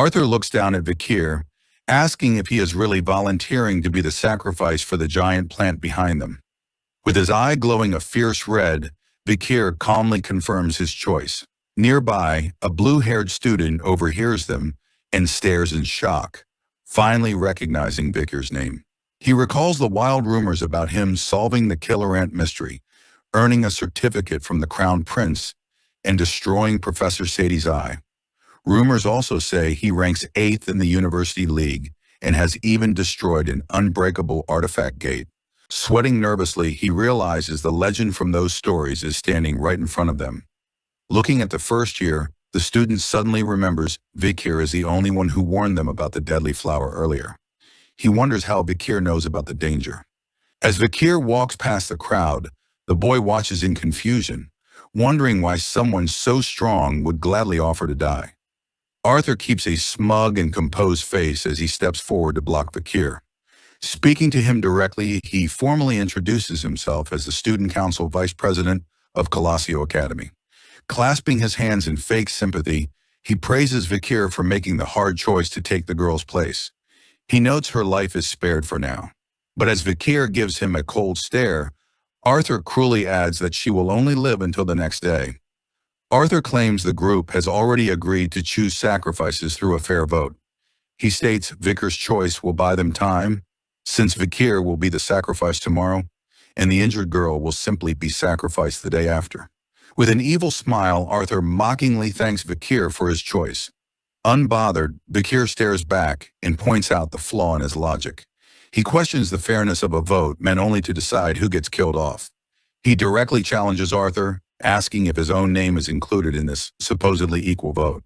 Arthur looks down at Vikir, asking if he is really volunteering to be the sacrifice for the giant plant behind them. With his eye glowing a fierce red, Vikir calmly confirms his choice. Nearby, a blue-haired student overhears them and stares in shock, finally recognizing Vikir's name. He recalls the wild rumors about him solving the killer ant mystery, earning a certificate from the Crown Prince, and destroying Professor Sadie's eye. Rumors also say he ranks 8th in the University League and has even destroyed an unbreakable artifact gate. Sweating nervously, he realizes the legend from those stories is standing right in front of them. Looking at the first year, the student suddenly remembers Vikir is the only one who warned them about the deadly flower earlier. He wonders how Vikir knows about the danger. As Vikir walks past the crowd, the boy watches in confusion, wondering why someone so strong would gladly offer to die. Arthur keeps a smug and composed face as he steps forward to block Vikir. Speaking to him directly, he formally introduces himself as the Student Council Vice President of Colosio Academy. Clasping his hands in fake sympathy, he praises Vikir for making the hard choice to take the girl's place. He notes her life is spared for now. But as Vikir gives him a cold stare, Arthur cruelly adds that she will only live until the next day. Arthur claims the group has already agreed to choose sacrifices through a fair vote. He states Vikir's choice will buy them time, since Vikir will be the sacrifice tomorrow, and the injured girl will simply be sacrificed the day after. With an evil smile, Arthur mockingly thanks Vikir for his choice. Unbothered, Vikir stares back and points out the flaw in his logic. He questions the fairness of a vote meant only to decide who gets killed off. He directly challenges Arthur, asking if his own name is included in this supposedly equal vote.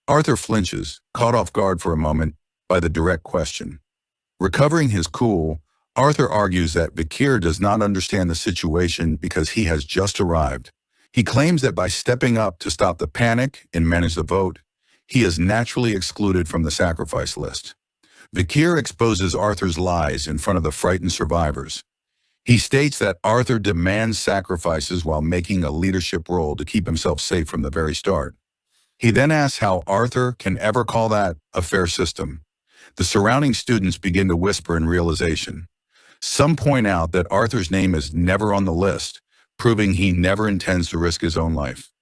Arthur flinches, caught off guard for a moment by the direct question. Recovering his cool, Arthur argues that Vikir does not understand the situation because he has just arrived. He claims that by stepping up to stop the panic and manage the vote, he is naturally excluded from the sacrifice list. Vikir exposes Arthur's lies in front of the frightened survivors. He states that Arthur demands sacrifices while making a leadership role to keep himself safe from the very start. He then asks how Arthur can ever call that a fair system. The surrounding students begin to whisper in realization. Some point out that Arthur's name is never on the list, proving he never intends to risk his own life.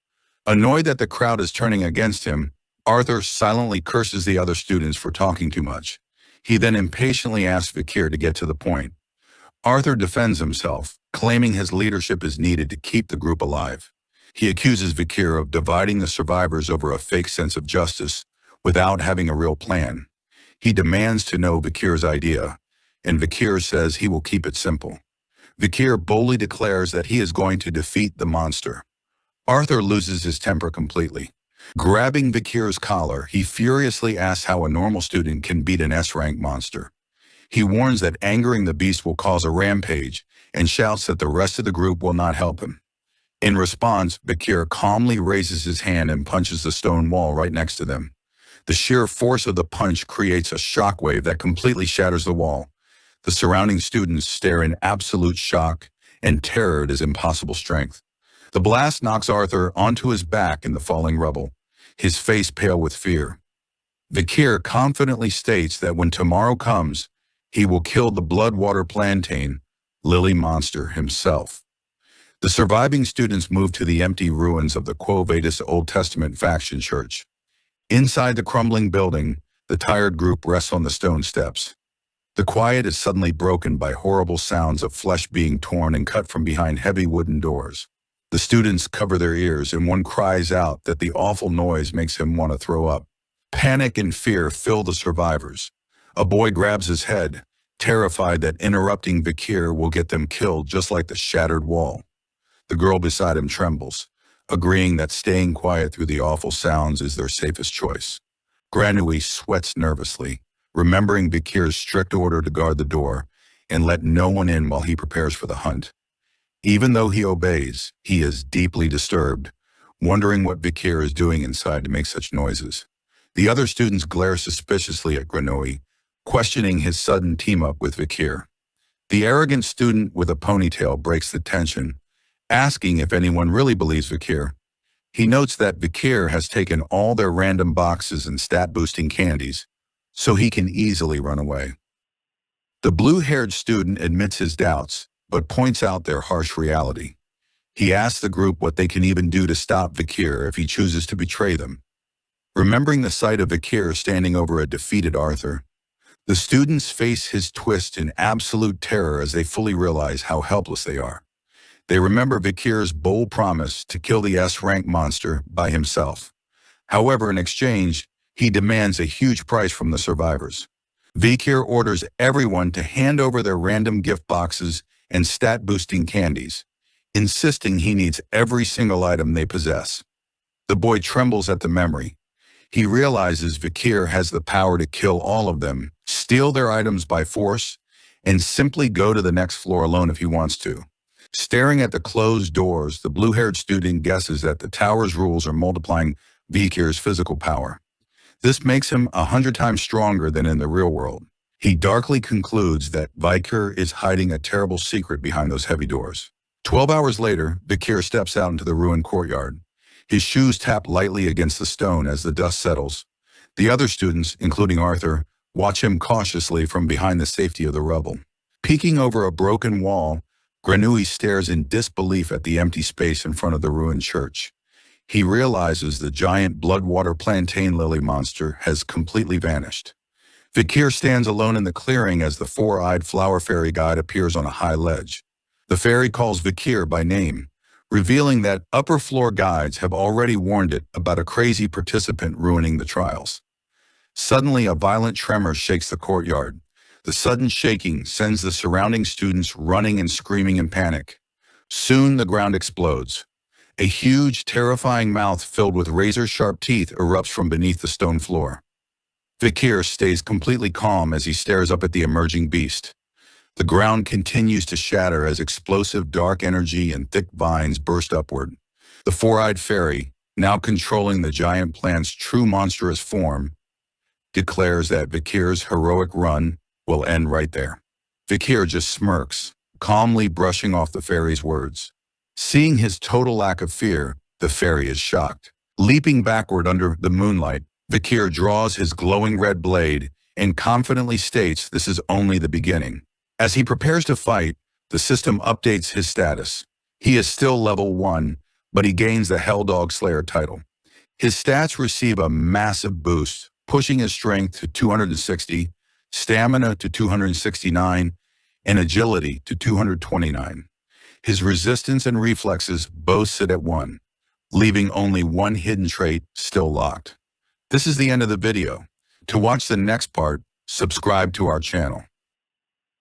Annoyed that the crowd is turning against him, Arthur silently curses the other students for talking too much. He then impatiently asks Vikir to get to the point. Arthur defends himself, claiming his leadership is needed to keep the group alive. He accuses Vikir of dividing the survivors over a fake sense of justice without having a real plan. He demands to know Vikir's idea, and Vikir says he will keep it simple. Vikir boldly declares that he is going to defeat the monster. Arthur loses his temper completely. Grabbing Vikir's collar, he furiously asks how a normal student can beat an S-rank monster. He warns that angering the beast will cause a rampage and shouts that the rest of the group will not help him. In response, Vikir calmly raises his hand and punches the stone wall right next to them. The sheer force of the punch creates a shockwave that completely shatters the wall. The surrounding students stare in absolute shock and terror at his impossible strength. The blast knocks Arthur onto his back in the falling rubble, his face pale with fear. Vikir confidently states that when tomorrow comes, he will kill the Bloodwater Plantain, Lily Monster himself. The surviving students move to the empty ruins of the Quo Vadis Old Testament faction church. Inside the crumbling building, the tired group rests on the stone steps. The quiet is suddenly broken by horrible sounds of flesh being torn and cut from behind heavy wooden doors. The students cover their ears and one cries out that the awful noise makes him want to throw up. Panic and fear fill the survivors. A boy grabs his head, terrified that interrupting Vikir will get them killed just like the shattered wall. The girl beside him trembles, agreeing that staying quiet through the awful sounds is their safest choice. Granui sweats nervously, remembering Vikir's strict order to guard the door and let no one in while he prepares for the hunt. Even though he obeys, he is deeply disturbed, wondering what Vikir is doing inside to make such noises. The other students glare suspiciously at Granui, questioning his sudden team-up with Vikir. The arrogant student with a ponytail breaks the tension, asking if anyone really believes Vikir. He notes that Vikir has taken all their random boxes and stat-boosting candies, so he can easily run away. The blue-haired student admits his doubts, but points out their harsh reality. He asks the group what they can even do to stop Vikir if he chooses to betray them. Remembering the sight of Vikir standing over a defeated Arthur, the students face his twist in absolute terror as they fully realize how helpless they are. They remember Vikir's bold promise to kill the S-rank monster by himself. However, in exchange, he demands a huge price from the survivors. Vikir orders everyone to hand over their random gift boxes and stat-boosting candies, insisting he needs every single item they possess. The boy trembles at the memory. He realizes Vikir has the power to kill all of them, steal their items by force, and simply go to the next floor alone if he wants to. Staring at the closed doors, the blue-haired student guesses that the tower's rules are multiplying Vikir's physical power. This makes him 100 times stronger than in the real world. He darkly concludes that Vikir is hiding a terrible secret behind those heavy doors. 12 hours later, Vikir steps out into the ruined courtyard. His shoes tap lightly against the stone as the dust settles. The other students, including Arthur, watch him cautiously from behind the safety of the rubble. Peeking over a broken wall, Grenouille stares in disbelief at the empty space in front of the ruined church. He realizes the giant bloodwater plantain lily monster has completely vanished. Vikir stands alone in the clearing as the four-eyed flower fairy guide appears on a high ledge. The fairy calls Vikir by name, revealing that upper floor guides have already warned it about a crazy participant ruining the trials. Suddenly, a violent tremor shakes the courtyard. The sudden shaking sends the surrounding students running and screaming in panic. Soon, the ground explodes. A huge, terrifying mouth filled with razor-sharp teeth erupts from beneath the stone floor. Vikir stays completely calm as he stares up at the emerging beast. The ground continues to shatter as explosive dark energy and thick vines burst upward. The four-eyed fairy, now controlling the giant plant's true monstrous form, declares that Vikir's heroic run will end right there. Vikir just smirks, calmly brushing off the fairy's words. Seeing his total lack of fear, the fairy is shocked. Leaping backward under the moonlight, Vikir draws his glowing red blade and confidently states this is only the beginning. As he prepares to fight, the system updates his status. He is still level 1, but he gains the Helldog Slayer title. His stats receive a massive boost, pushing his strength to 260, stamina to 269, and agility to 229. His resistance and reflexes both sit at 1, leaving only one hidden trait still locked. This is the end of the video. To watch the next part, subscribe to our channel.